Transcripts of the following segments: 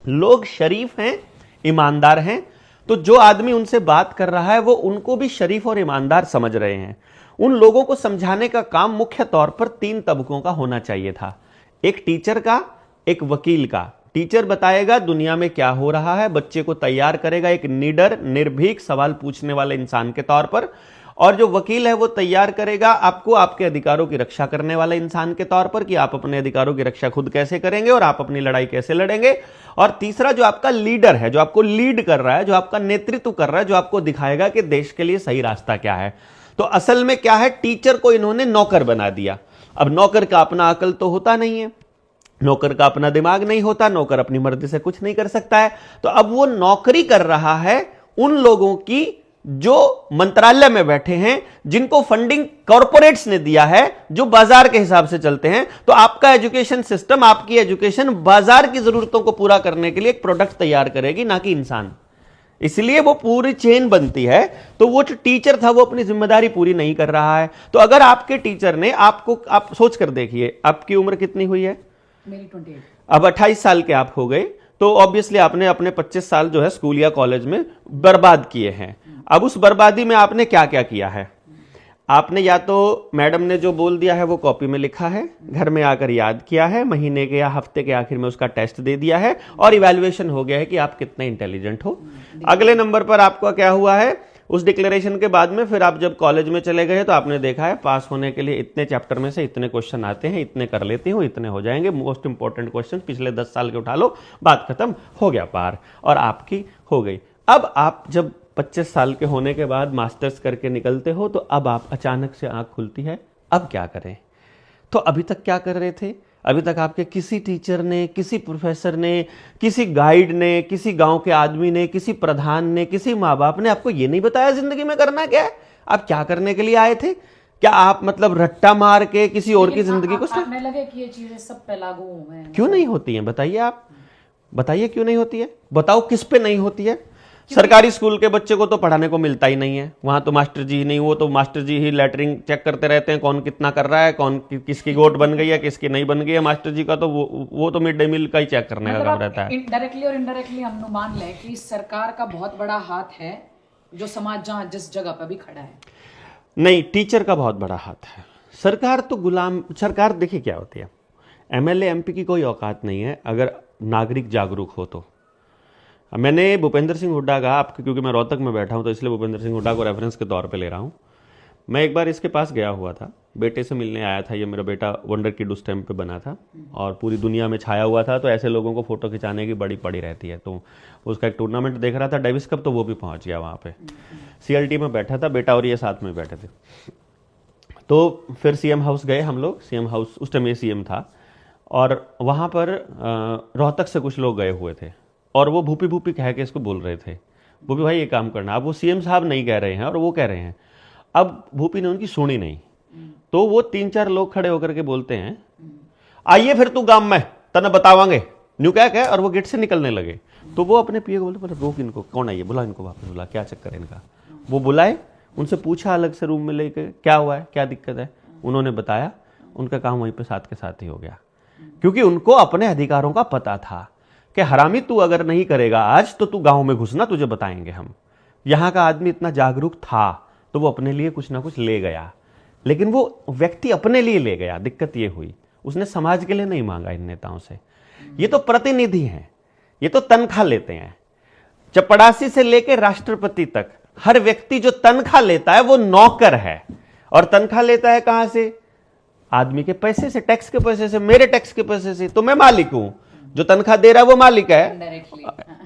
लोग शरीफ हैं, ईमानदार हैं, तो जो आदमी उनसे बात कर रहा है वो उनको भी शरीफ और ईमानदार समझ रहे हैं। उन लोगों को समझाने का काम मुख्य तौर पर 3 तबकों का होना चाहिए था, एक टीचर का, एक वकील का। टीचर बताएगा दुनिया में क्या हो रहा है, बच्चे को तैयार करेगा एक निडर, निर्भीक, सवाल पूछने वाले इंसान के तौर पर, और जो वकील है वो तैयार करेगा आपको आपके अधिकारों की रक्षा करने वाले इंसान के तौर पर कि आप अपने अधिकारों की रक्षा खुद कैसे करेंगे और आप अपनी लड़ाई कैसे लड़ेंगे। और तीसरा जो आपका लीडर है, जो आपको लीड कर रहा है, जो आपका नेतृत्व कर रहा है, जो आपको दिखाएगा कि देश के लिए सही रास्ता क्या है। तो असल में क्या है, टीचर को इन्होंने नौकर बना दिया। अब नौकर का अपना अकल तो होता नहीं है, नौकर का अपना दिमाग नहीं होता, नौकर अपनी मर्जी से कुछ नहीं कर सकता है। तो अब वो नौकरी कर रहा है उन लोगों की जो मंत्रालय में बैठे हैं, जिनको फंडिंग कॉरपोरेट्स ने दिया है, जो बाजार के हिसाब से चलते हैं। तो आपका एजुकेशन सिस्टम, आपकी एजुकेशन बाजार की जरूरतों को पूरा करने के लिए एक प्रोडक्ट तैयार करेगी, ना कि इंसान। इसलिए वो पूरी चेन बनती है। तो वो जो टीचर था वो अपनी जिम्मेदारी पूरी नहीं कर रहा है। तो अगर आपके टीचर ने आपको, आप सोच कर देखिए, आपकी उम्र कितनी हुई है? मेरी 28। अब 28 साल के आप हो गए, तो ऑब्वियसली आपने अपने 25 साल जो है स्कूल या कॉलेज में बर्बाद किए हैं। अब उस बर्बादी में आपने क्या क्या किया है? आपने या तो मैडम ने जो बोल दिया है वो कॉपी में लिखा है, घर में आकर याद किया है, महीने के या हफ्ते के आखिर में उसका टेस्ट दे दिया है और इवैल्यूएशन हो गया है कि आप कितने इंटेलिजेंट हो। अगले नंबर पर आपका क्या हुआ है, उस डिक्लेरेशन के बाद में फिर आप जब कॉलेज में चले गए तो आपने देखा है पास होने के लिए इतने चैप्टर में से इतने क्वेश्चन आते हैं, इतने कर लेती हूँ, इतने हो जाएंगे, मोस्ट इंपॉर्टेंट क्वेश्चन पिछले 10 साल के उठा लो, बात खत्म, हो गया पार, और आपकी हो गई। अब आप जब 25 साल के होने के बाद मास्टर्स करके निकलते हो तो अब आप अचानक से आंख खुलती है, अब क्या करें? तो अभी तक क्या कर रहे थे? अभी तक आपके किसी टीचर ने, किसी प्रोफेसर ने, किसी गाइड ने, किसी गांव के आदमी ने, किसी प्रधान ने, किसी माँ बाप ने आपको ये नहीं बताया जिंदगी में करना क्या है, आप क्या करने के लिए आए थे? क्या आप मतलब रट्टा मार के किसी और की जिंदगी को आपने लगे कि ये चीजें सब पे लागू हुए हैं? क्यों नहीं होती हैं? बताइए, आप बताइए क्यों नहीं होती है? बताओ किस पे नहीं होती है? सरकारी स्कूल के बच्चे को तो पढ़ाने को मिलता ही नहीं है, वहां तो मास्टर जी ही नहीं, वो तो मास्टर जी ही लेटरिंग चेक करते रहते हैं, कौन कितना कर रहा है, कौन किसकी गोट बन गई है, किसकी नहीं बन गई है। मास्टर जी का तो वो तो मिड डे मील का ही चेक करने का काम रहता है। डायरेक्टली और इनडायरेक्टली हम मान लें कि सरकार का बहुत बड़ा हाथ है जो समाज जहां जिस जगह पर भी खड़ा है। नहीं, टीचर का बहुत बड़ा हाथ है। सरकार तो गुलाम, सरकार देखिए क्या होती है, एमएलए एमपी की कोई औकात नहीं है अगर नागरिक जागरूक हो तो। मैंने भूपेंद्र सिंह हुड्डा का, आपके क्योंकि मैं रोहतक में बैठा हूं तो इसलिए भूपेंद्र सिंह हुड्डा को रेफरेंस के तौर पे ले रहा हूं। मैं एक बार इसके पास गया हुआ था, बेटे से मिलने आया था, ये मेरा बेटा वंडर किड उस टाइम पे बना था और पूरी दुनिया में छाया हुआ था, तो ऐसे लोगों को फोटो खिंचाने की बड़ी पड़ी रहती है। तो उसका एक टूर्नामेंट देख रहा था डेविस कप, तो वो भी पहुंच गया वहाँ पे। सीएलटी में बैठा था बेटा और ये साथ में बैठे थे। तो फिर सीएम हाउस गए हम लोग, सीएम हाउस उस टाइम ये सीएम था, और वहाँ पर रोहतक से कुछ लोग गए हुए थे और वो भूपी भूपी कह के इसको बोल रहे थे, भूपी भाई ये काम करना। अब वो सीएम साहब नहीं कह रहे हैं और वो कह रहे हैं। अब भूपी ने उनकी सुनी नहीं, तो वो 3-4 लोग खड़े होकर के बोलते हैं, आइए फिर तू गांव में तना बतावांगे, न्यू क्या क्या, और वो गेट से निकलने लगे। तो वो अपने पिए को बोले, रोक इनको, कौन आइए, बुला इनको वापस, बुला, क्या चक्कर है इनका। वो बुलाए, उनसे पूछा अलग से रूम में लेके क्या हुआ है, क्या दिक्कत है, उन्होंने बताया। उनका काम वहीं पे साथ के साथ ही हो गया, क्योंकि उनको अपने अधिकारों का पता था कि हरामी तू अगर नहीं करेगा आज तो तू गांव में घुसना, तुझे बताएंगे हम। यहां का आदमी इतना जागरूक था तो वो अपने लिए कुछ ना कुछ ले गया, लेकिन वो व्यक्ति अपने लिए ले गया। दिक्कत ये हुई, उसने समाज के लिए नहीं मांगा इन नेताओं से। ये तो प्रतिनिधि हैं, ये तो तनख्वाह लेते हैं। चपड़ासी से लेकर राष्ट्रपति तक हर व्यक्ति जो तनख्वाह लेता है वो नौकर है, और तनख्वाह लेता है कहां से? आदमी के पैसे से, टैक्स के पैसे से, मेरे टैक्स के पैसे से। तो मैं मालिक हूं, जो तनख्वाह दे रहा है वो मालिक है।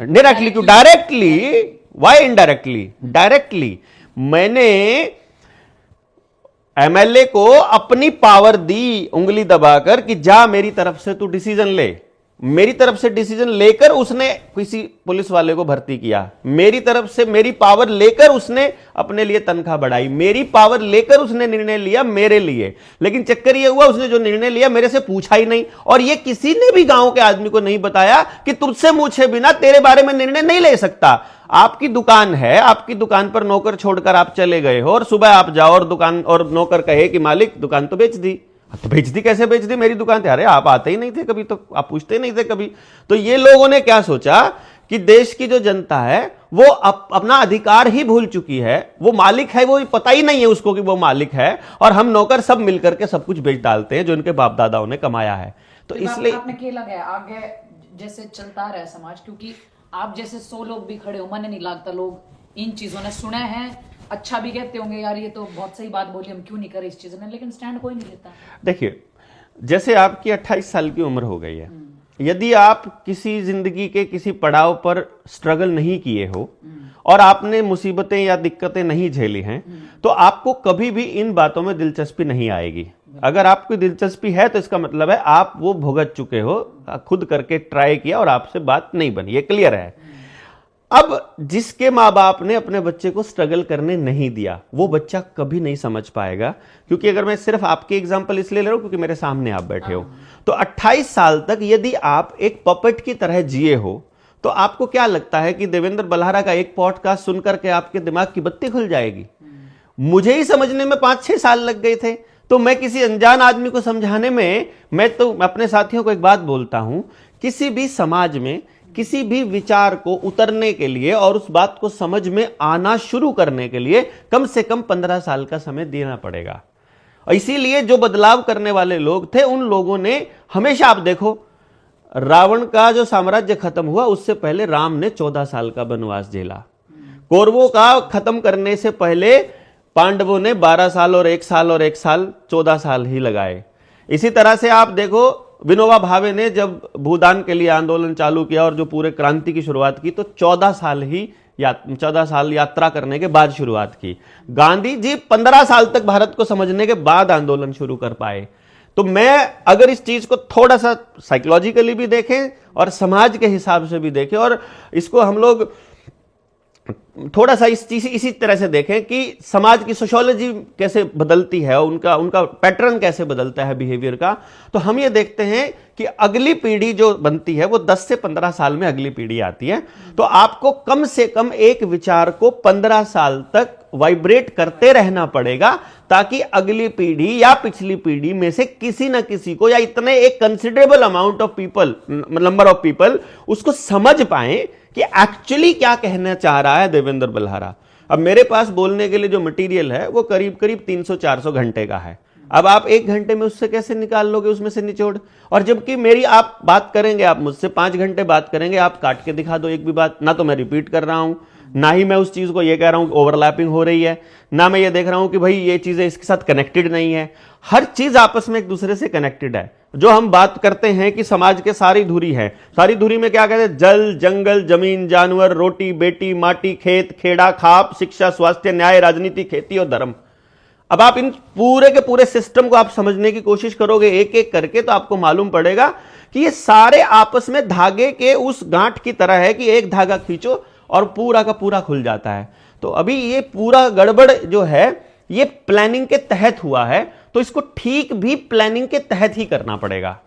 डायरेक्टली क्यों? Directly, why indirectly? डायरेक्टली मैंने एमएलए को अपनी पावर दी उंगली दबाकर कि जा मेरी तरफ से तू डिसीजन ले। मेरी तरफ से डिसीजन लेकर उसने किसी पुलिस वाले को भर्ती किया, मेरी तरफ से मेरी पावर लेकर उसने अपने लिए तनख्वाह बढ़ाई, मेरी पावर लेकर उसने निर्णय लिया मेरे लिए। लेकिन चक्कर यह हुआ उसने जो निर्णय लिया मेरे से पूछा ही नहीं, और यह किसी ने भी गांव के आदमी को नहीं बताया कि तुझसे पूछे बिना तेरे बारे में निर्णय नहीं ले सकता। आपकी दुकान है, आपकी दुकान पर नौकर छोड़कर आप चले गए हो, और सुबह आप जाओ और दुकान और नौकर कहे कि मालिक दुकान तो बेच दी, तो बेच दी, कैसे बेच दी? मेरी दुकान थी। अरे आप आते ही नहीं थे कभी, तो आप पूछते नहीं थे कभी। तो ये लोगों ने क्या सोचा कि देश की जो जनता है वो अपना अधिकार ही भूल चुकी है, वो मालिक है, वो पता ही नहीं है उसको कि वो मालिक है, और हम नौकर सब मिलकर के सब कुछ बेच डालते हैं जो इनके बाप दादाओं ने कमाया है। तो इसलिए आपने क्या लगा आगे जैसे चलता रहा समाज, क्योंकि आप जैसे 100 लोग भी खड़े हो, मन नहीं लगता लोग इन चीजों ने सुने हैं, अच्छा भी कहते होंगे यार ये तो बहुत सही बात बोली, हम क्यों नहीं करें इस चीज में, लेकिन स्टैंड कोई नहीं लेता। देखिए, जैसे आपकी 28 साल की उम्र हो गई है, यदि आप किसी जिंदगी के किसी पड़ाव पर स्ट्रगल नहीं किए हो और आपने मुसीबतें या दिक्कतें नहीं झेली हैं, तो आपको कभी भी इन बातों में दिलचस्पी नहीं आएगी। अगर आपको दिलचस्पी है तो इसका मतलब है आप वो भुगत चुके हो, खुद करके ट्राई किया और आपसे बात नहीं बनी, ये क्लियर है। अब जिसके माँ बाप ने अपने बच्चे को स्ट्रगल करने नहीं दिया, वो बच्चा कभी नहीं समझ पाएगा। क्योंकि अगर मैं सिर्फ आपके एग्जांपल इसलिए ले रहा हूं क्योंकि मेरे सामने आप बैठे हो, तो 28 साल तक यदि आप एक पपेट की तरह जिए हो, तो आपको क्या लगता है कि देवेंद्र बल्हारा का एक पॉडकास्ट सुनकर के आपके दिमाग की बत्ती खुल जाएगी? मुझे ही समझने में 5-6 साल लग गए थे। तो मैं किसी अनजान आदमी को समझाने में, मैं तो अपने साथियों को एक बात बोलता हूं, किसी भी समाज में किसी भी विचार को उतरने के लिए और उस बात को समझ में आना शुरू करने के लिए कम से कम 15 साल का समय देना पड़ेगा। और इसीलिए जो बदलाव करने वाले लोग थे, उन लोगों ने हमेशा, आप देखो, रावण का जो साम्राज्य खत्म हुआ उससे पहले राम ने 14 साल का वनवास झेला। कौरवों का खत्म करने से पहले पांडवों ने 12 साल और 1 साल और 1 साल 14 साल ही लगाए। इसी तरह से आप देखो, विनोबा भावे ने जब भूदान के लिए आंदोलन चालू किया और जो पूरे क्रांति की शुरुआत की, तो 14 साल यात्रा करने के बाद शुरुआत की। गांधी जी 15 साल तक भारत को समझने के बाद आंदोलन शुरू कर पाए। तो मैं अगर इस चीज को थोड़ा सा साइकोलॉजिकली भी देखें और समाज के हिसाब से भी देखें, और इसको हम लोग थोड़ा सा इसी तरह से देखें कि समाज की सोशियोलॉजी कैसे बदलती है, उनका पैटर्न कैसे बदलता है बिहेवियर का, तो हम ये देखते हैं कि अगली पीढ़ी जो बनती है वो 10 से 15 साल में अगली पीढ़ी आती है। तो आपको कम से कम एक विचार को 15 साल तक वाइब्रेट करते रहना पड़ेगा, ताकि अगली पीढ़ी या पिछली पीढ़ी में से किसी न किसी को, या इतने एक considerable amount of people, number of people उसको समझ पाए कि एक्चुअली क्या कहना चाह रहा है देवेंद्र बल्हारा। अब मेरे पास बोलने के लिए जो मटेरियल है वो करीब करीब 300-400 घंटे का है। अब आप 1 घंटे में उससे कैसे निकाल लोगे उसमें से निचोड़? और जबकि मेरी आप बात करेंगे, आप मुझसे 5 घंटे बात करेंगे, आप काट के दिखा दो एक भी बात, ना तो मैं रिपीट कर रहा हूं, ना ही मैं उस चीज को ये कह रहा हूं कि ओवरलैपिंग हो रही है, ना मैं ये देख रहा हूं कि भाई ये चीजें इसके साथ कनेक्टेड नहीं है। हर चीज आपस में एक दूसरे से कनेक्टेड है। जो हम बात करते हैं कि समाज के सारी धुरी है, सारी धुरी में क्या कहते हैं? जल, जंगल, जमीन, जानवर, रोटी, बेटी, माटी, खेत, खेड़ा, खाप, शिक्षा, स्वास्थ्य, न्याय, राजनीति, खेती और धर्म। अब आप इन पूरे के पूरे सिस्टम को आप समझने की कोशिश करोगे एक एक करके, तो आपको मालूम पड़ेगा कि ये सारे आपस में धागे के उस गांठ की तरह है कि एक धागा खींचो और पूरा का पूरा खुल जाता है। तो अभी ये पूरा गड़बड़ जो है ये प्लानिंग के तहत हुआ है, तो इसको ठीक भी प्लानिंग के तहत ही करना पड़ेगा।